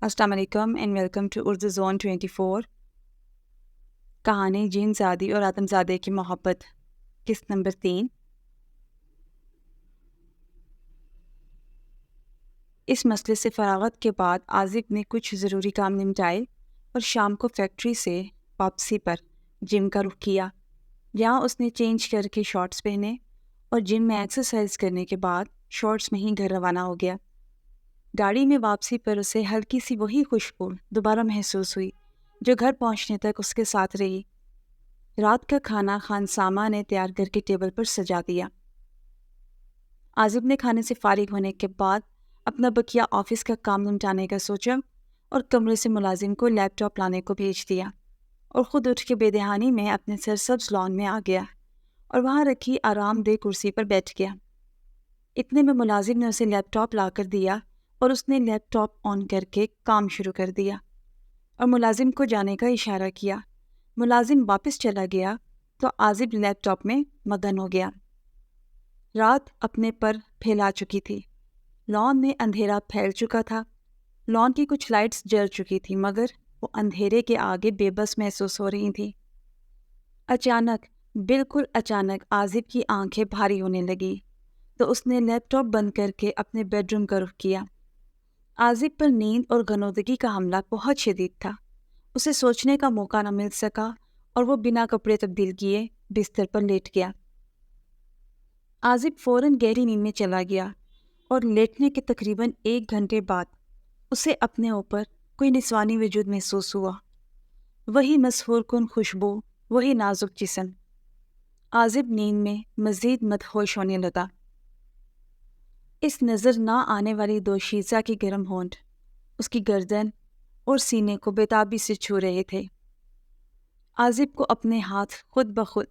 السلام علیکم and welcome to Urdu zone 24۔ کہانی جین زادی اور آدم زادے کی محبت، قسط نمبر 3۔ اس مسئلے سے فراغت کے بعد عازب نے کچھ ضروری کام نمٹائے اور شام کو فیکٹری سے واپسی پر جم کا رخ کیا، جہاں اس نے چینج کر کے شارٹس پہنے اور جم میں ایکسرسائز کرنے کے بعد شارٹس میں ہی گھر روانہ ہو گیا۔ گاڑی میں واپسی پر اسے ہلکی سی وہی خوشبو دوبارہ محسوس ہوئی جو گھر پہنچنے تک اس کے ساتھ رہی۔ رات کا کھانا خانسامہ نے تیار کر کے ٹیبل پر سجا دیا۔ عازب نے کھانے سے فارغ ہونے کے بعد اپنا بقیہ آفس کا کام نمٹانے کا سوچا اور کمرے سے ملازم کو لیپ ٹاپ لانے کو بھیج دیا، اور خود اٹھ کے بے دہانی میں اپنے سرسبز لان میں آ گیا اور وہاں رکھی آرام دہ کرسی پر بیٹھ گیا۔ اتنے میں ملازم نے اسے لیپ ٹاپ لا کر دیا اور اس نے لیپ ٹاپ آن کر کے کام شروع کر دیا اور ملازم کو جانے کا اشارہ کیا۔ ملازم واپس چلا گیا تو عازب لیپ ٹاپ میں مگن ہو گیا۔ رات اپنے پر پھیلا چکی تھی، لان میں اندھیرا پھیل چکا تھا۔ لان کی کچھ لائٹس جل چکی تھی مگر وہ اندھیرے کے آگے بے بس محسوس ہو رہی تھیں۔ اچانک، بالکل اچانک عازب کی آنکھیں بھاری ہونے لگی تو اس نے لیپ ٹاپ بند کر کے اپنے بیڈ روم کا رخ کیا۔ عازب پر نیند اور غنودگی کا حملہ بہت شدید تھا۔ اسے سوچنے کا موقع نہ مل سکا اور وہ بنا کپڑے تبدیل کیے بستر پر لیٹ گیا۔ عازب فوراً گہری نیند میں چلا گیا اور لیٹنے کے تقریباً 1 گھنٹے بعد اسے اپنے اوپر کوئی نسوانی وجود محسوس ہوا۔ وہی مسحور کن خوشبو، وہی نازک جسم۔ عازب نیند میں مزید مدہوش ہونے لگا۔ اس نظر نہ آنے والی دوشیزہ کی گرم ہونٹ اس کی گردن اور سینے کو بےتابی سے چھو رہے تھے۔ عازب کو اپنے ہاتھ خود بخود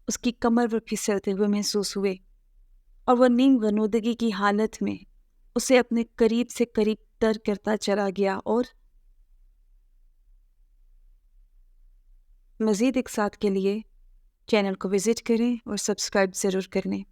اس کی کمر پر پھسلتے ہوئے محسوس ہوئے اور وہ نیم غنودگی کی حالت میں اسے اپنے قریب سے قریب تر کرتا چلا گیا۔ اور مزید اقساط کے لیے چینل کو وزٹ کریں اور سبسکرائب ضرور کر لیں۔